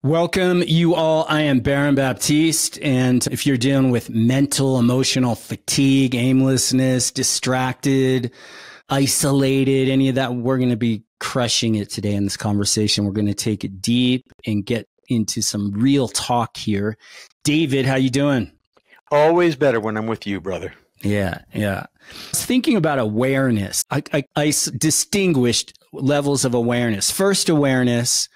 Welcome, you all. I am Baron Baptiste. And if you're dealing with mental, emotional fatigue, aimlessness, distracted, isolated, any of that, we're going to be crushing it today in this conversation. We're going to take it deep and get into some real talk here. David, how you doing? Always better when I'm with you, brother. Yeah. I was thinking about awareness. I distinguished levels of awareness. First, awareness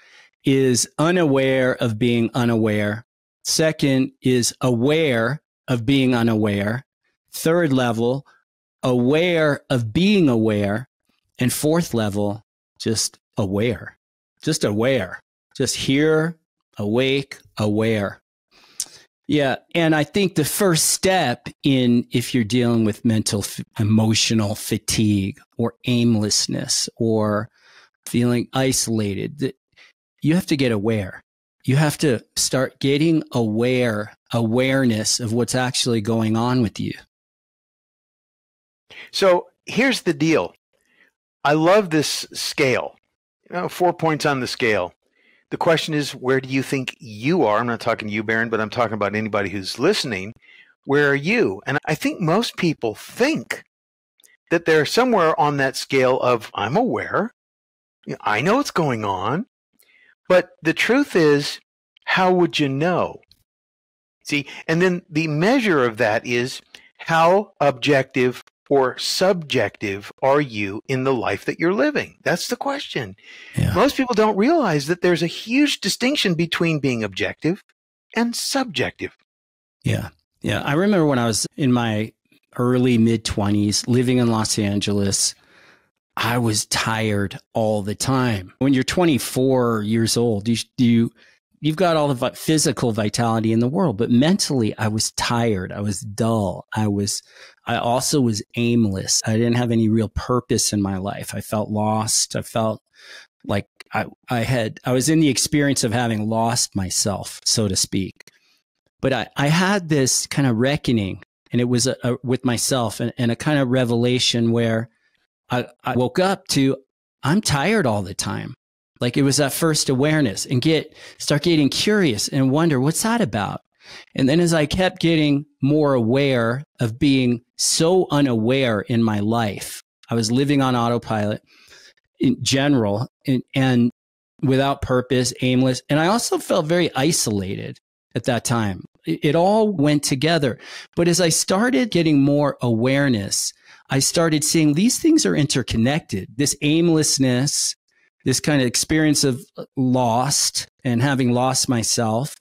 is unaware of being unaware. Second is aware of being unaware. Third level, aware of being aware. And fourth level, just aware. Just aware. Just here, awake, aware. Yeah. And I think the first step if you're dealing with mental, emotional fatigue or aimlessness or feeling isolated, you have to get aware. You have to start getting awareness of what's actually going on with you. So here's the deal. I love this scale. 4 points on the scale. The question is, where do you think you are? I'm not talking to you, Baron, but I'm talking about anybody who's listening. Where are you? And I think most people think that they're somewhere on that scale of, I'm aware. I know what's going on. But the truth is, how would you know? See, and then the measure of that is how objective or subjective are you in the life that you're living? That's the question. Yeah. Most people don't realize that there's a huge distinction between being objective and subjective. Yeah. I remember when I was in my early mid-20s living in Los Angeles, I was tired all the time. When you're 24 years old, you've got all the physical vitality in the world, but mentally I was tired. I was dull. I also was aimless. I didn't have any real purpose in my life. I felt lost. I felt like I was in the experience of having lost myself, so to speak. But I had this kind of reckoning, and it was with myself and a kind of revelation where I woke up to, I'm tired all the time. Like it was that first awareness and start getting curious and wonder, what's that about? And then as I kept getting more aware of being so unaware in my life, I was living on autopilot in general and without purpose, aimless. And I also felt very isolated at that time. It all went together. But as I started getting more awareness, I started seeing these things are interconnected. This aimlessness, this kind of experience of lost and having lost myself,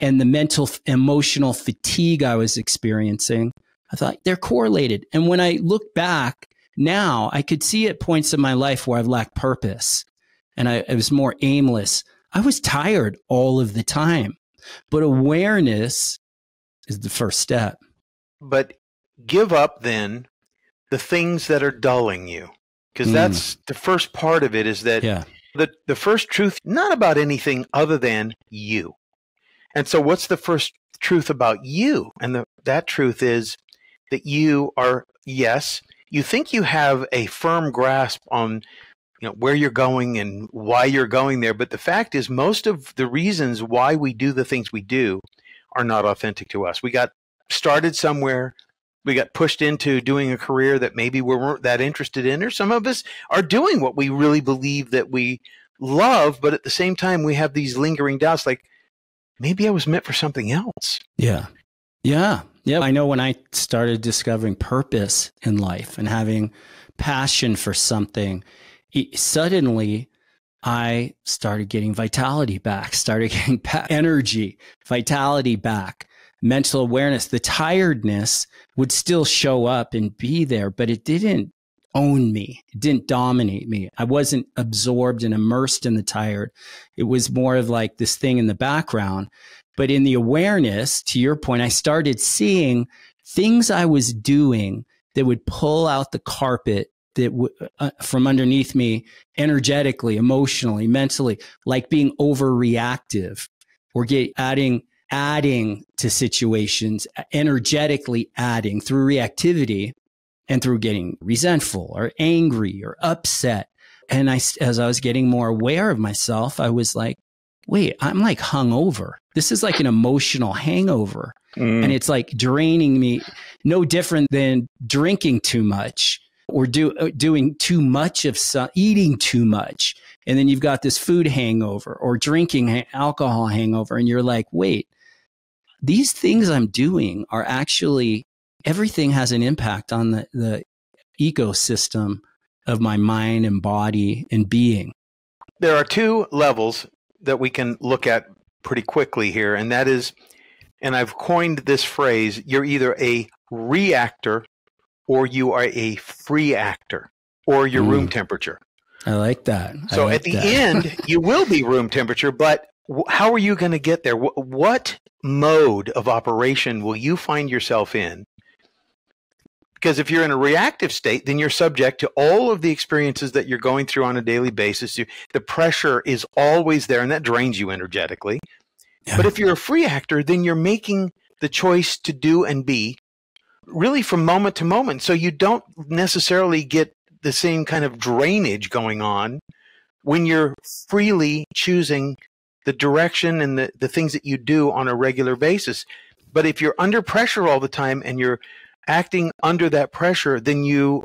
and the mental, emotional fatigue I was experiencing, I thought they're correlated. And when I look back now, I could see at points in my life where I've lacked purpose and I was more aimless. I was tired all of the time. But awareness is the first step. But give up then the things that are dulling you, because that's the first part of it, is that the first truth, not about anything other than you. And so what's the first truth about you? And that truth is that you are, yes, you think you have a firm grasp on where you're going and why you're going there. But the fact is, most of the reasons why we do the things we do are not authentic to us. We got started somewhere. We got pushed into doing a career that maybe we weren't that interested in, or some of us are doing what we really believe that we love, but at the same time, we have these lingering doubts like, maybe I was meant for something else. Yeah. I know when I started discovering purpose in life and having passion for something, suddenly I started getting vitality back, started getting energy, vitality back. Mental awareness, the tiredness would still show up and be there, but it didn't own me. It didn't dominate me. I wasn't absorbed and immersed in the tired. It was more of like this thing in the background. But in the awareness, to your point, I started seeing things I was doing that would pull out the carpet from underneath me energetically, emotionally, mentally, like being overreactive or adding to situations, energetically adding through reactivity and through getting resentful or angry or upset. And as I was getting more aware of myself, I was like, wait, I'm like hungover. This is like an emotional hangover. And it's like draining me, no different than drinking too much or doing too much of eating too much. And then you've got this food hangover or drinking alcohol hangover. And you're like, wait, these things I'm doing are actually, everything has an impact on the ecosystem of my mind and body and being. There are two levels that we can look at pretty quickly here. And that is, and I've coined this phrase, you're either a reactor or you are a free actor, or you're room temperature. I like that. So at the end, you will be room temperature, but how are you going to get there? What mode of operation will you find yourself in? Because if you're in a reactive state, then you're subject to all of the experiences that you're going through on a daily basis. The pressure is always there, and that drains you energetically. Yeah. But if you're a free actor, then you're making the choice to do and be really from moment to moment. So you don't necessarily get the same kind of drainage going on when you're freely choosing the direction and the things that you do on a regular basis. But if you're under pressure all the time and you're acting under that pressure, then you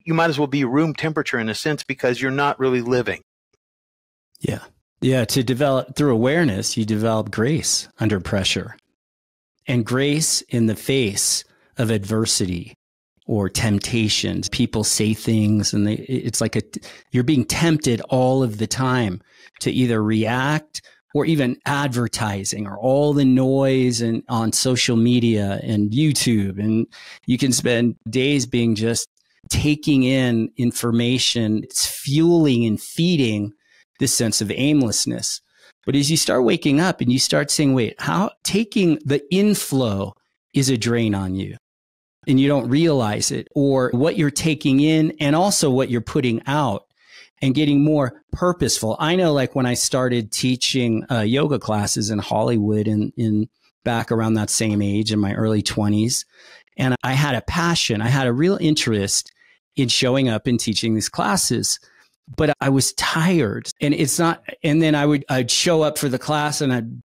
might as well be room temperature in a sense, because you're not really living. Yeah. Yeah. To develop through awareness, you develop grace under pressure, and grace in the face of adversity or temptations. People say things and it's like you're being tempted all of the time to either react, or even advertising, or all the noise and on social media and YouTube. And you can spend days being just taking in information. It's fueling and feeding this sense of aimlessness. But as you start waking up and you start saying, wait, how taking the inflow is a drain on you, and you don't realize it, or what you're taking in and also what you're putting out, and getting more purposeful. I know, like when I started teaching yoga classes in Hollywood in back around that same age in my early 20s, and I had a passion, I had a real interest in showing up and teaching these classes, but I was tired, and and then I'd show up for the class and I'd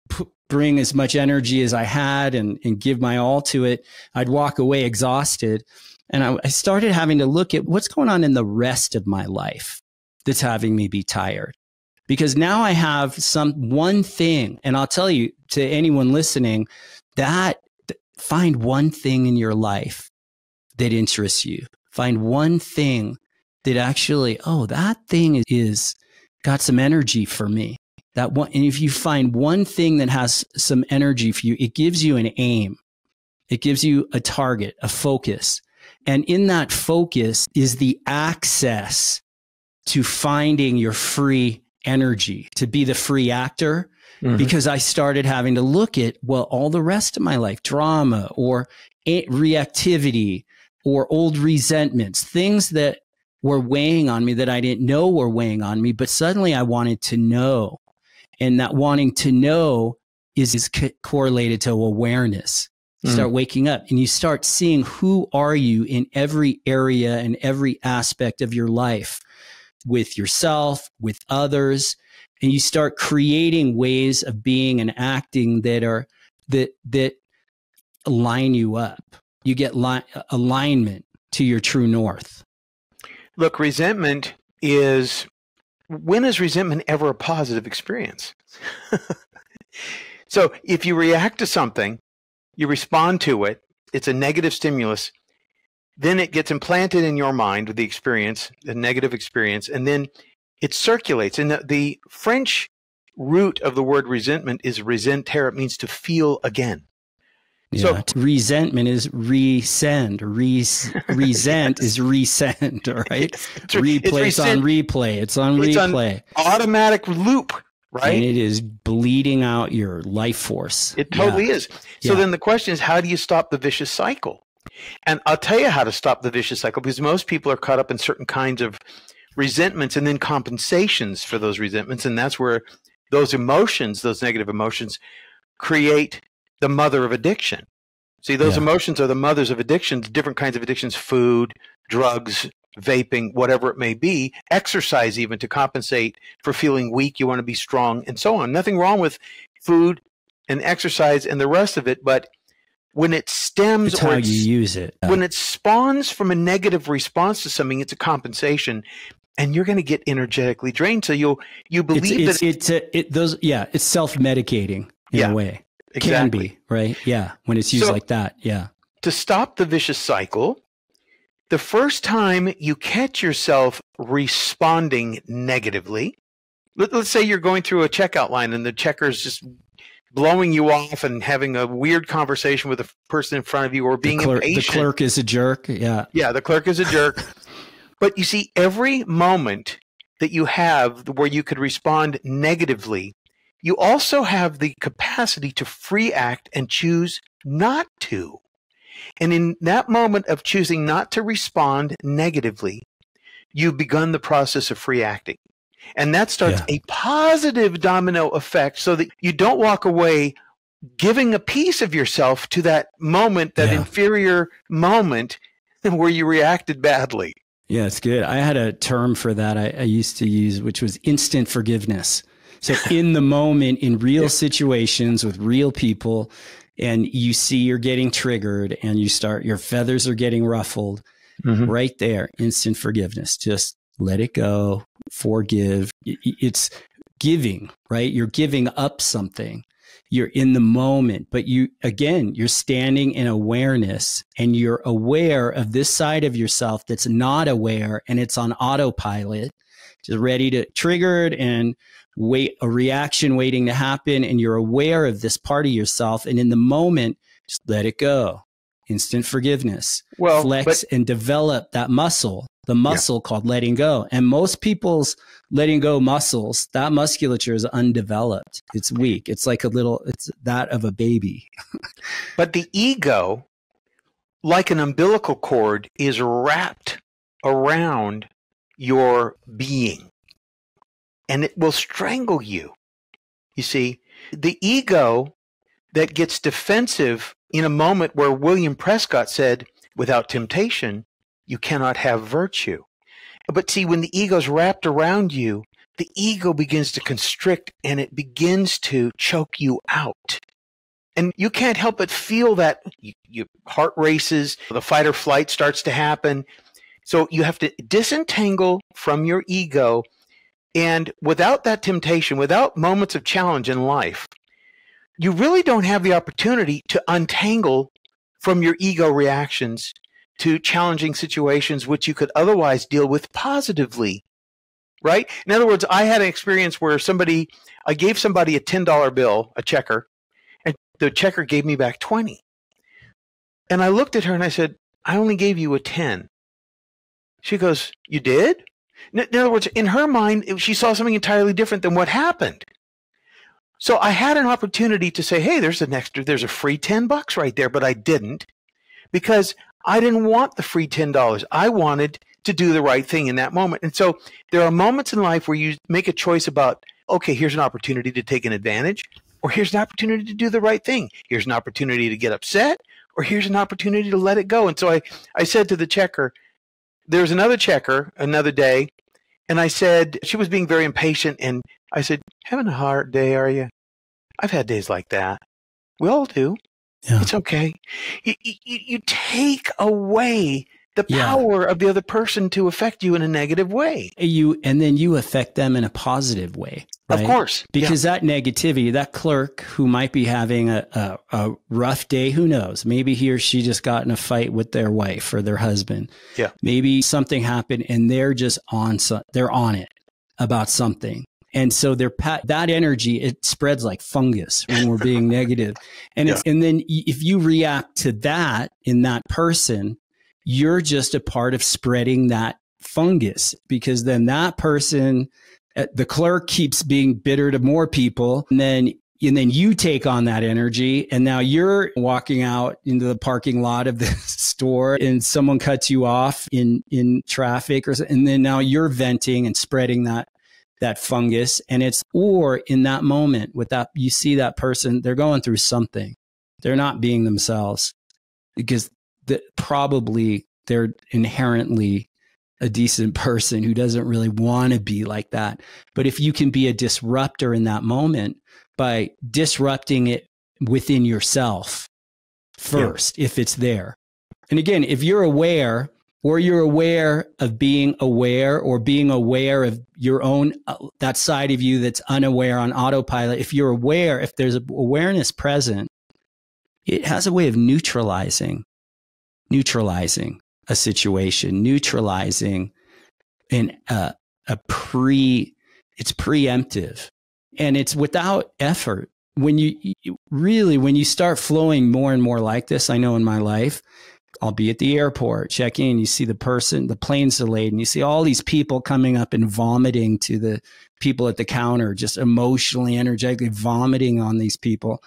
bring as much energy as I had and give my all to it. I'd walk away exhausted, and I started having to look at what's going on in the rest of my life that's having me be tired. Because now I have one thing, and I'll tell you, to anyone listening, that find one thing in your life that interests you. Find one thing that actually, that thing is got some energy for me. That one, and if you find one thing that has some energy for you, it gives you an aim. It gives you a target, a focus. And in that focus is the access to finding your free energy, to be the free actor. Because I started having to look at, all the rest of my life, drama or reactivity or old resentments, things that were weighing on me that I didn't know were weighing on me, but suddenly I wanted to know. And that wanting to know is correlated to awareness. You start waking up and you start seeing who are you in every area and every aspect of your life, with yourself, with others, and you start creating ways of being and acting that line you up. You get alignment to your true north. Look, when is resentment ever a positive experience? So if you react to something, you respond to it, it's a negative stimulus, then it gets implanted in your mind with the experience, the negative experience, and then it circulates. And the French root of the word resentment is resenter. It means to feel again. Yeah, so resentment is resend. Resent is resend, right? Replay on replay. It's on replay. An automatic loop, right? And it is bleeding out your life force. It totally is. So then the question is, how do you stop the vicious cycle? And I'll tell you how to stop the vicious cycle, because most people are caught up in certain kinds of resentments and then compensations for those resentments. And that's where those emotions, those negative emotions, create the mother of addiction. See, those emotions are the mothers of addictions, different kinds of addictions: food, drugs, vaping, whatever it may be, exercise even to compensate for feeling weak. You want to be strong and so on. Nothing wrong with food and exercise and the rest of it. But when it stems, it's how you use it. When it spawns from a negative response to something, it's a compensation, and you're going to get energetically drained. So you believe it's self-medicating in a way. Exactly. Can be, right? Yeah, when it's used like that. Yeah. To stop the vicious cycle, the first time you catch yourself responding negatively, let's say you're going through a checkout line and the checker's just blowing you off and having a weird conversation with the person in front of you, or being impatient. The clerk is a jerk. Yeah. Yeah, the clerk is a jerk. But you see, every moment that you have where you could respond negatively, you also have the capacity to free act and choose not to. And in that moment of choosing not to respond negatively, you've begun the process of free acting. And that starts a positive domino effect, so that you don't walk away giving a piece of yourself to that moment, that inferior moment where you reacted badly. Yeah, it's good. I had a term for that I used to use, which was instant forgiveness. So in the moment, in real situations with real people, and you see you're getting triggered and your feathers are getting ruffled, right there, instant forgiveness. Just let it go, forgive. It's giving, right? You're giving up something. You're in the moment, but you're standing in awareness, and you're aware of this side of yourself that's not aware, and it's on autopilot, just ready to triggered and wait, a reaction waiting to happen. And you're aware of this part of yourself. And in the moment, just let it go. Instant forgiveness. Flex and develop that muscle, the muscle called letting go. And most people's letting go muscles, that musculature is undeveloped. It's weak. It's like it's that of a baby. But the ego, like an umbilical cord, is wrapped around your being, and it will strangle you. You see, the ego that gets defensive in a moment where William Prescott said, without temptation, you cannot have virtue. But see, when the ego's wrapped around you, the ego begins to constrict, and it begins to choke you out. And you can't help but feel that your heart races, the fight or flight starts to happen. So you have to disentangle from your ego. And without that temptation, without moments of challenge in life, you really don't have the opportunity to untangle from your ego reactions to challenging situations which you could otherwise deal with positively, right? In other words, I had an experience where I gave somebody a $10 bill, a checker, and the checker gave me back 20. And I looked at her and I said, I only gave you a 10. She goes, you did? In other words, in her mind, she saw something entirely different than what happened. So I had an opportunity to say, hey, there's a free $10 right there, but I didn't, because I didn't want the free $10. I wanted to do the right thing in that moment. And so there are moments in life where you make a choice about, okay, here's an opportunity to take an advantage, or here's an opportunity to do the right thing. Here's an opportunity to get upset, or here's an opportunity to let it go. And so I said to the checker, there's another checker another day, and I said, she was being very impatient, and I said, having a hard day, are you? I've had days like that. We all do. Yeah. It's okay. You take away the power of the other person to affect you in a negative way. And then you affect them in a positive way. Right? Of course. Because that negativity, that clerk who might be having a rough day, who knows? Maybe he or she just got in a fight with their wife or their husband. Yeah. Maybe something happened and they're just they're on it about something. And so that energy, it spreads like fungus when we're being negative. And and then if you react to that in that person, you're just a part of spreading that fungus, because then that person, the clerk, keeps being bitter to more people. And then you take on that energy, and now you're walking out into the parking lot of the store and someone cuts you off in traffic, and then now you're venting and spreading that fungus. And or in that moment with that, you see that person, they're going through something. They're not being themselves, because probably they're inherently a decent person who doesn't really want to be like that. But if you can be a disruptor in that moment by disrupting it within yourself first, if it's there. And again, if you're aware, or you're aware of being aware, or being aware of your own, that side of you that's unaware on autopilot, if you're aware, if there's awareness present, it has a way of neutralizing a situation, neutralizing it's preemptive, and it's without effort. When when you start flowing more and more like this, I know in my life, I'll be at the airport, check in, you see the plane's delayed, and you see all these people coming up and vomiting to the people at the counter, just emotionally, energetically vomiting on these people.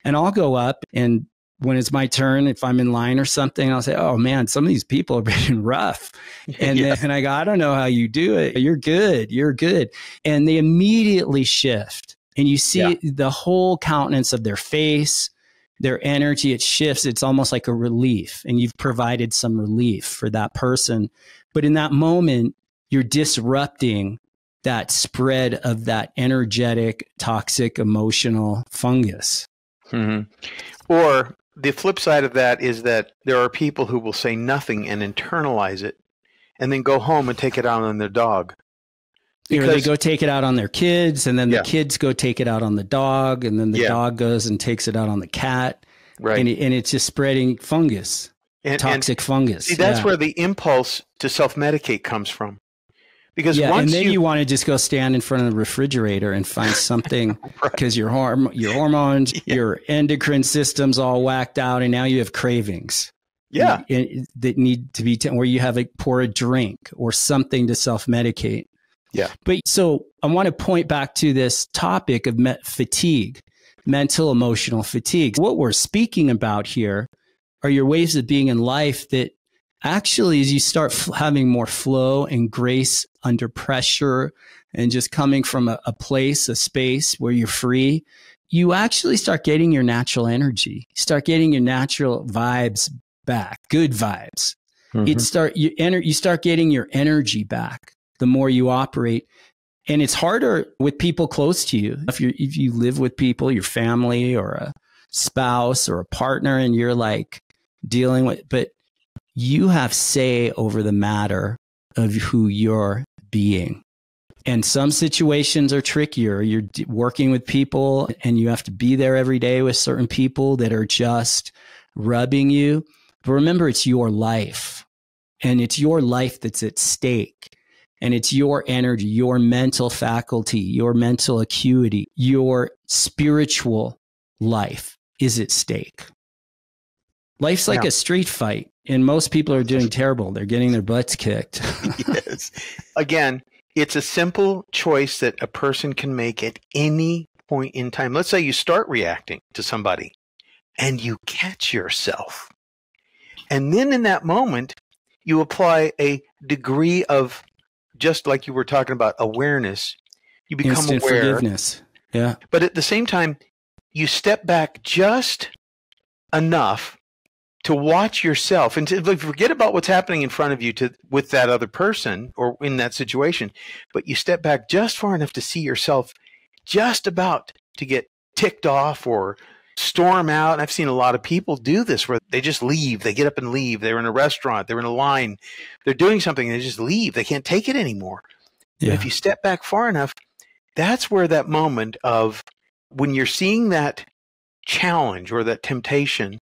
And I'll go up, and when it's my turn, if I'm in line or something, I'll say, oh man, some of these people are being rough. And then I go, I don't know how you do it. You're good. And they immediately shift. And you see the whole countenance of their face, their energy, it shifts. It's almost like a relief. And you've provided some relief for that person. But in that moment, you're disrupting that spread of that energetic, toxic, emotional fungus. Mm-hmm. Or the flip side of that is that there are people who will say nothing and internalize it and then go home and take it out on their dog. Because they go take it out on their kids, and then the kids go take it out on the dog, and then the dog goes and takes it out on the cat. Right. And it's just spreading fungus, toxic fungus. See, that's where the impulse to self-medicate comes from. Because once you want to just go stand in front of the refrigerator and find something because your hormones, your endocrine system's all whacked out, and now you have cravings. Yeah. That need to be, or you have pour a drink or something to self-medicate. Yeah. But so I want to point back to this topic of fatigue, mental, emotional fatigue. What we're speaking about here are your ways of being in life that actually, as you start having more flow and grace under pressure and just coming from a place, a space where you're free, you actually start getting your natural energy. You start getting your natural vibes back, good vibes. Mm-hmm. You start getting your energy back the more you operate. And it's harder with people close to you. If you live with people, your family or a spouse or a partner, and you're like dealing with, but you have say over the matter of who you're being. And some situations are trickier. You're working with people and you have to be there every day with certain people that are just rubbing you. But remember, it's your life, and it's your life that's at stake. And it's your energy, your mental faculty, your mental acuity, your spiritual life is at stake. Life's like a street fight, and most people are doing terrible. They're getting their butts kicked. Yes. Again, it's a simple choice that a person can make at any point in time. Let's say you start reacting to somebody and you catch yourself. And then in that moment, you apply a degree of, just like you were talking about, awareness. You become instant aware. Forgiveness. Yeah. But at the same time, you step back just enough to watch yourself and to forget about what's happening in front of you with that other person or in that situation. But you step back just far enough to see yourself just about to get ticked off or storm out. And I've seen a lot of people do this where they just leave. They get up and leave. They're in a restaurant. They're in a line. They're doing something. And they just leave. They can't take it anymore. Yeah. But if you step back far enough, that's where that moment of when you're seeing that challenge or that temptation,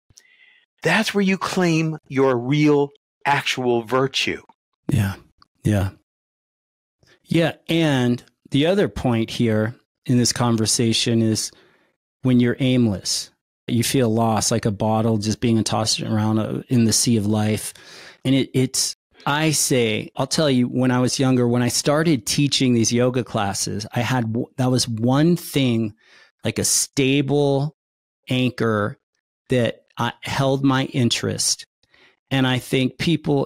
that's where you claim your real, actual virtue. Yeah. Yeah. Yeah. And the other point here in this conversation is when you're aimless, you feel lost, like a bottle just being tossed around in the sea of life. And I'll tell you, when I was younger, when I started teaching these yoga classes, that was one thing, like a stable anchor that held my interest. And I think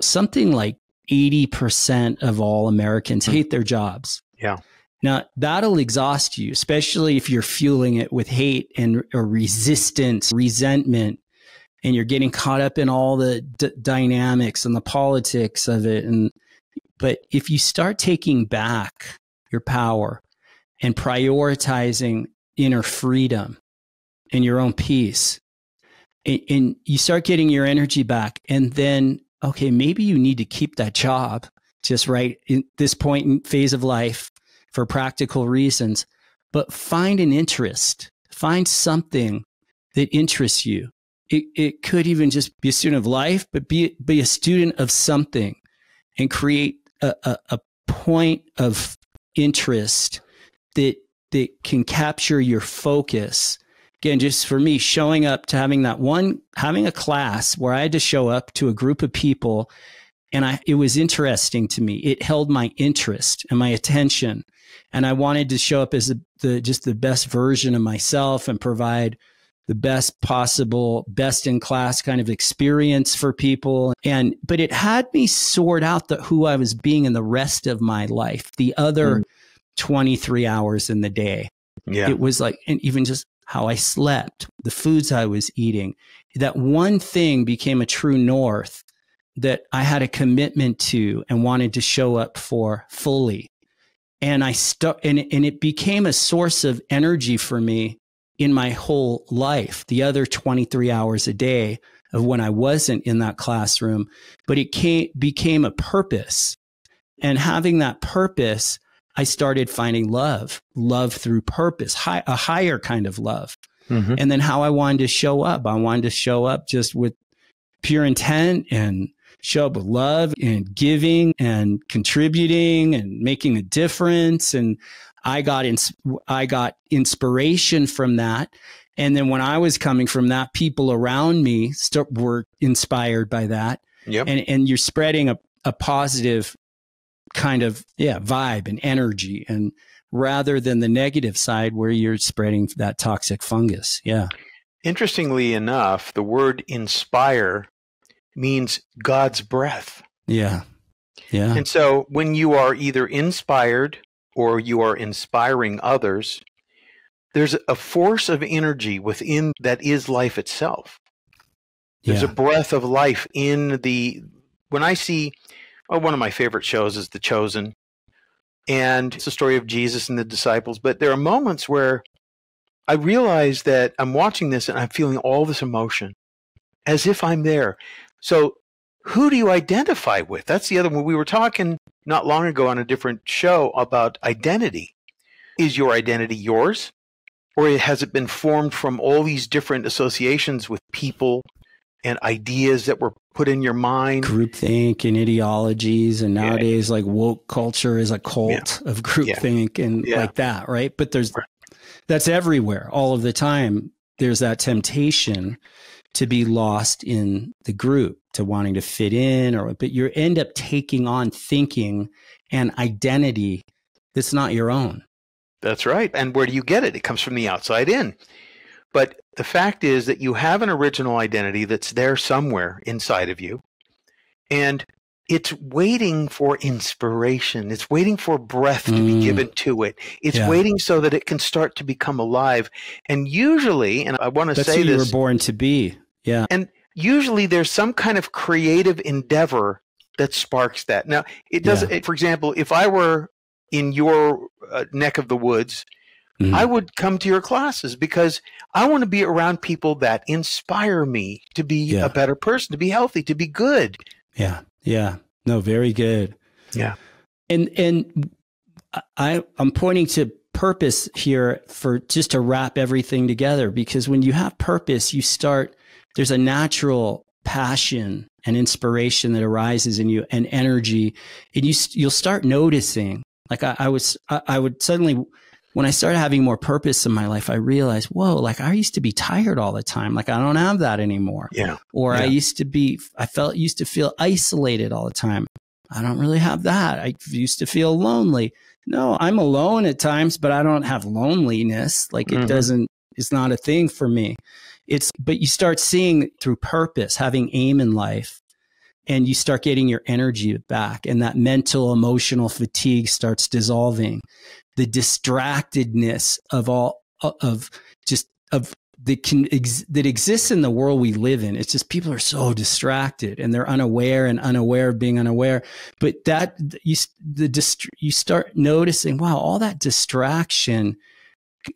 something like 80% of all Americans hate their jobs. Yeah. Now, that'll exhaust you, especially if you're fueling it with hate or resistance, resentment, and you're getting caught up in all the dynamics and the politics of it. But if you start taking back your power and prioritizing inner freedom and your own peace, and you start getting your energy back, and then, okay, maybe you need to keep that job just right in this point in phase of life for practical reasons, but find an interest, find something that interests you. It could even just be a student of life, but be a student of something, and create a point of interest that can capture your focus. Again, just for me, showing up to having a class where I had to show up to a group of people, and it was interesting to me. It held my interest and my attention, and I wanted to show up as just the best version of myself and provide the best possible, best in class kind of experience for people. But it had me sort out who I was being in the rest of my life, the other 23 hours in the day. Yeah. It was like, and even just how I slept, the foods I was eating, that one thing became a true north that I had a commitment to and wanted to show up for fully. And and it became a source of energy for me in my whole life, the other 23 hours a day of when I wasn't in that classroom. But it became a purpose. And having that purpose, I started finding love through purpose, a higher kind of love. Mm-hmm. And then how I wanted to show up. I wanted to show up just with pure intent and show up with love and giving and contributing and making a difference. And I got inspiration from that. And then when I was coming from that, people around me were inspired by that. Yep. And you're spreading a positive kind of vibe and energy, and rather than the negative side where you're spreading that toxic fungus. Yeah. Interestingly enough, the word inspire means God's breath. Yeah. Yeah. And so when you are either inspired or you are inspiring others, there's a force of energy within that is life itself. There's a breath of life when I see, one of my favorite shows is The Chosen, and it's the story of Jesus and the disciples. But there are moments where I realize that I'm watching this and I'm feeling all this emotion as if I'm there. So who do you identify with? That's the other one. We were talking not long ago on a different show about identity. Is your identity yours? Or has it been formed from all these different associations with people and ideas that were put in your mind? Groupthink and ideologies. And nowadays, like woke culture is a cult of groupthink and like that, right? But that's everywhere all of the time. There's that temptation to be lost in the group, to wanting to fit in, but you end up taking on thinking and identity that's not your own. That's right. And where do you get it? It comes from the outside in. But the fact is that you have an original identity that's there somewhere inside of you, and it's waiting for inspiration. It's waiting for breath to be given to it. It's waiting so that it can start to become alive. And usually, and I want to say this. That's who you were born to be. Yeah. And usually there's some kind of creative endeavor that sparks that. Now, it doesn't, for example, if I were in your neck of the woods, I would come to your classes because I want to be around people that inspire me to be a better person, to be healthy, to be good. Yeah. Yeah. No, very good. Yeah. And I'm pointing to purpose here for just to wrap everything together, because when you have purpose, there's a natural passion and inspiration that arises in you, and energy, and you'll start noticing. Like I would suddenly, when I started having more purpose in my life, I realized, whoa, like I used to be tired all the time. Like I don't have that anymore. Yeah. Or I used to feel isolated all the time. I don't really have that. I used to feel lonely. No, I'm alone at times, but I don't have loneliness. Like it's not a thing for me. But you start seeing through purpose, having aim in life, and you start getting your energy back, and that mental, emotional fatigue starts dissolving. The distractedness of that exists in the world we live in. It's just people are so distracted and they're unaware of being unaware. But that you start noticing, wow, all that distraction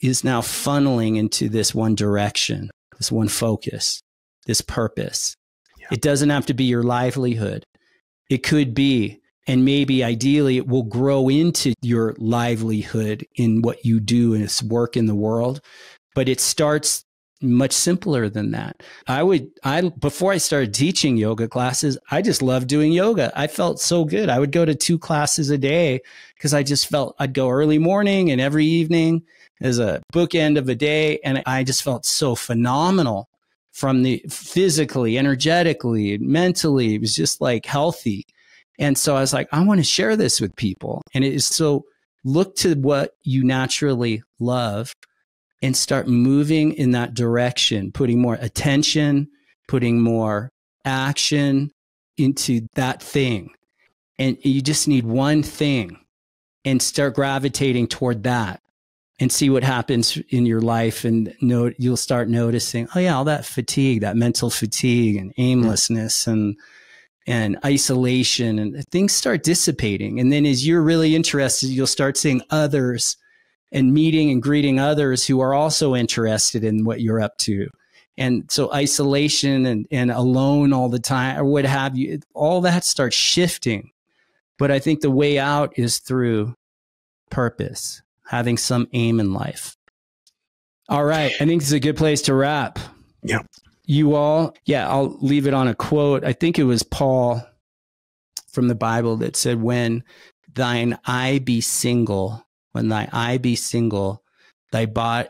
is now funneling into this one direction, this one focus, this purpose. Yeah. It doesn't have to be your livelihood. It could be, and maybe ideally it will grow into your livelihood in what you do and its work in the world. But it starts much simpler than that. Before I started teaching yoga classes, I just loved doing yoga. I felt so good. I would go to 2 classes a day because I just felt I'd go early morning and every evening as a bookend of a day. And I just felt so phenomenal from the physically, energetically, mentally. It was just like healthy. And so I was like, I want to share this with people. And it is so, look to what you naturally love and start moving in that direction, putting more attention, putting more action into that thing. And you just need one thing and start gravitating toward that and see what happens in your life. And you'll start noticing, oh yeah, all that fatigue, that mental fatigue and aimlessness and isolation, and things start dissipating. And then as you're really interested, you'll start seeing others and meeting and greeting others who are also interested in what you're up to. And so isolation and alone all the time or what have you, all that starts shifting. But I think the way out is through purpose, having some aim in life. All right. I think this is a good place to wrap. Yeah. You all, I'll leave it on a quote. I think it was Paul from the Bible that said, when thine eye be single,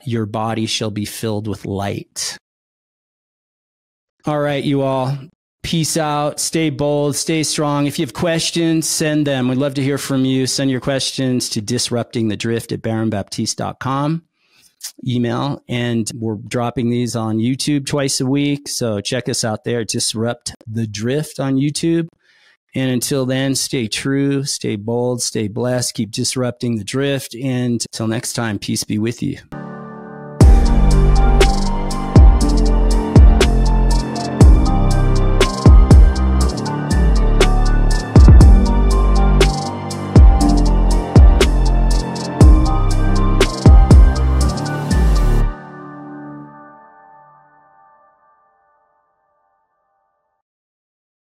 your body shall be filled with light. All right, you all. Peace out. Stay bold. Stay strong. If you have questions, send them. We'd love to hear from you. Send your questions to disruptingthedrift@baronbaptiste.com. Email. And we're dropping these on YouTube twice a week. So check us out there. Disrupt the Drift on YouTube. And until then, stay true, stay bold, stay blessed, keep disrupting the drift. And until next time, peace be with you.